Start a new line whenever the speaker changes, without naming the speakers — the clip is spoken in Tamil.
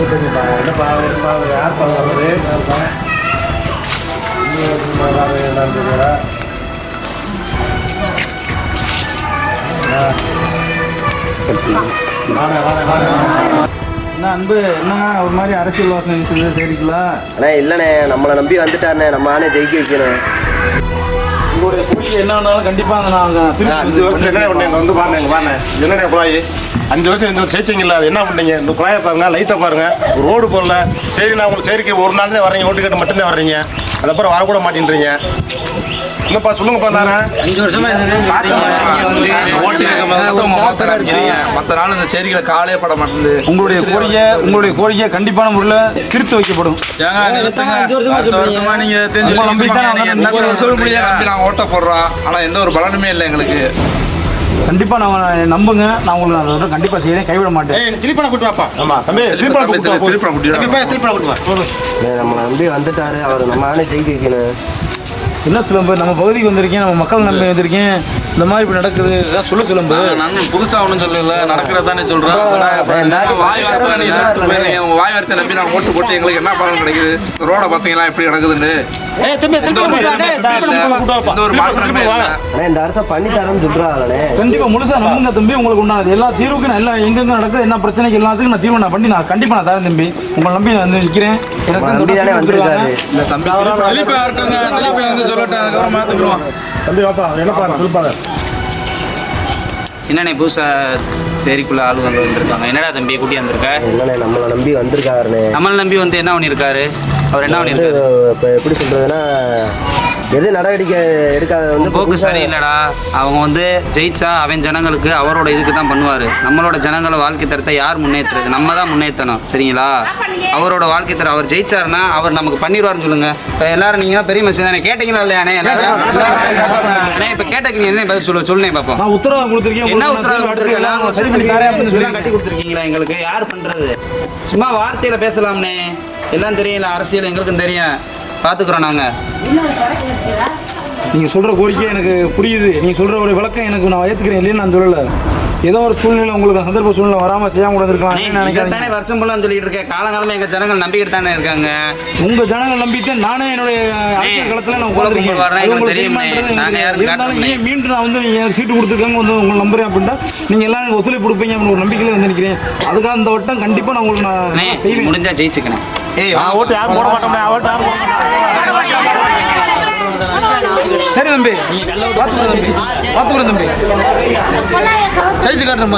என்னப்பா யார் பார்க்குறது
என்ன அன்பு என்னங்க ஒரு மாதிரி அரசியல் வாசனை வீசுது சரிங்களா?
அண்ணே இல்லைண்ணே, நம்மளை நம்பி வந்துட்டாருண்ணே, நம்ம ஆனே ஜெயிக்க வைக்கணும்.
உங்களுடைய கோரிக்கை என்ன வேணாலும் கண்டிப்பாக நாங்கள்
5 வருஷம் என்ன பண்ணீங்க வந்து பாருங்க பாருங்க என்னண்ணே குழாய் 5 வருஷம் இந்த சேர்ச்சிங்களா அது என்ன பண்ணீங்க? இந்த குழாயை பாருங்க, லைட்டை பாருங்க, ரோடு போடல. சரி நான் உங்களுக்கு சரிக்கு ஒரு நாள் தான் வர்றீங்க, ஓட்டு கேட்டு மட்டும்தான் வர்றீங்க, அதுக்கப்புறம் வரக்கூட மாட்டேன்றீங்க. என்னப்பா சொல்லுங்கப்பா. நான்
5 வருஷமா ஓட்டு மற்ற நாள் இந்த சேரிகளை காலே பட மாட்டேங்குது.
உங்களுடைய கோரிக்கை கண்டிப்பான முறையில் திருத்த வைக்கப்படும்.
வருஷமா நீங்க நாங்கள் ஓட்ட போடுறோம், ஆனால் எந்த ஒரு பலனுமே இல்லை எங்களுக்கு.
கண்டிப்பா நான் நம்புங்க, நான் உங்களுக்கு அதை கண்டிப்பா செய்யறேன், கைவிட மாட்டேன்.
திருப்பி கூட்டு வாப்பா. ஆமா தம்பி
நம்மளை நம்பி வந்துட்டாரு, அவர் நம்ம ஆனே ஜெயிக்க வைக்கணும்.
என்ன சிலம்பு, நம்ம பகுதிக்கு வந்திருக்கேன், நம்ம மக்கள் நம்பி வந்திருக்கேன், இந்த மாதிரி இப்படி நடக்குது சொல்ல சிலம்பு.
நான் புதுசா ஒன்றும் சொல்லல, நடக்கிறதானே சொல்றேன். வாய் வார்த்தை நம்பி நான் ஓட்டு போட்டு எங்களுக்கு என்ன பலன் கிடைக்குது? ரோட பாத்தீங்களா எப்படி நடக்குதுன்னு.
இந்த அரசை பண்ணி தரேன்னு சொல்றாங்களே,
கண்டிப்பா முழுசா நம்புங்க தம்பி. உங்களுக்கு உண்டானது எல்லா தீர்வுக்கும் எல்லாம் எங்கெங்க நடக்குது, என்ன பிரச்சனைக்கு எல்லாத்துக்கும் நான் தீர்வு நான் பண்ணி நான் கண்டிப்பா நான் தரேன் தம்பி. உங்களை நம்பி நான் வந்து நிற்கிறேன்.
என்னண்ணே புதுசா சேரிக்குள்ள ஆளு வந்துருக்காங்க? என்னடா தம்பி கூட்டி வந்திருக்க?
இல்லைண்ணே, நம்மளை நம்பி வந்திருக்காருண்ணே.
நம்மளை நம்பி வந்து என்ன பண்ணியிருக்காரு அவர்? என்ன பண்ணியிருக்காரு?
இப்போ எப்படி சொல்றதுன்னா, எது நடவடிக்கை எடுக்காத வந்து
போக்கு சரியில்லடா. அவங்க வந்து ஜெயிச்சா அவன் ஜனங்களுக்கு அவரோட இதுக்கு தான் பண்ணுவார். நம்மளோட ஜனங்களை வாழ்க்கை தரத்தை யார் முன்னேற்றுறது? நம்ம தான் முன்னேற்றணும் சரிங்களா? அவரோட வாழ்க்கை தர அவர் ஜெயிச்சாருன்னா அவர் நமக்கு பண்ணிடுவார்னு சொல்லுங்க. இப்போ எல்லாரும் நீங்கள் பெரிய மனுஷன் தானே, கேட்டீங்களா இல்லையானே? அண்ணே இப்போ கேட்டீங்க என்ன பதில் சொல்லுனே பார்ப்போம்.
நான் உத்தரவு கொடுத்துருக்கேன்.
என்ன உத்தரவு கொடுத்துருக்கீங்களா? சரி பண்ணி கட்டி கொடுத்துருக்கீங்களா? எங்களுக்கு யார் பண்ணுறது? சும்மா வார்த்தையில் பேசலாம்னே, எல்லாம் தெரியல, அரசியல் எங்களுக்கும் தெரியும், பார்த்துக்குறோம் நாங்கள்.
நீங்கள் சொல்கிற கோரிக்கை எனக்கு புரியுது, நீங்கள் சொல்கிற ஒரு விளக்கம் எனக்கு நான் ஏற்றுக்கிறேன் இல்லைன்னு நான் சொல்லலை. ஏதோ ஒரு சூழ்நிலை உங்களுக்கு சந்தர்ப்ப சூழ்நிலை வராமல் செய்யாமல் கூட இருக்கலாம்.
தானே வருஷம் போல சொல்லிட்டு இருக்கேன். காலங்காலமாக எங்கள் ஜனங்கள் நம்பிக்கிட்டு தானே இருக்காங்க.
உங்கள் ஜனங்கள் நம்பிட்டு நானே என்னுடைய அரசியல் களத்தில் நான் மீண்டும் நான் வந்து நீங்கள் சீட்டு கொடுத்துருக்காங்க வந்து உங்களை நம்புறேன் அப்படின்னா நீங்கள் எல்லாம் எனக்கு ஒத்துழைப்பு கொடுப்பீங்க அப்படின்னு ஒரு நம்பிக்கையில் வந்து நிற்கிறேன். அதுக்காக இந்த வட்டம் கண்டிப்பாக நான் உங்களுக்கு நான் செய்வேன்.
முடிஞ்சா ஜெயிச்சுக்கணும்.
ஓட்டு யாரும் போட மாட்டோம்.
சரி தம்பி, பார்த்துக்கிறேன் தம்பி. ஜெயிச்சு காட்டுறேன்.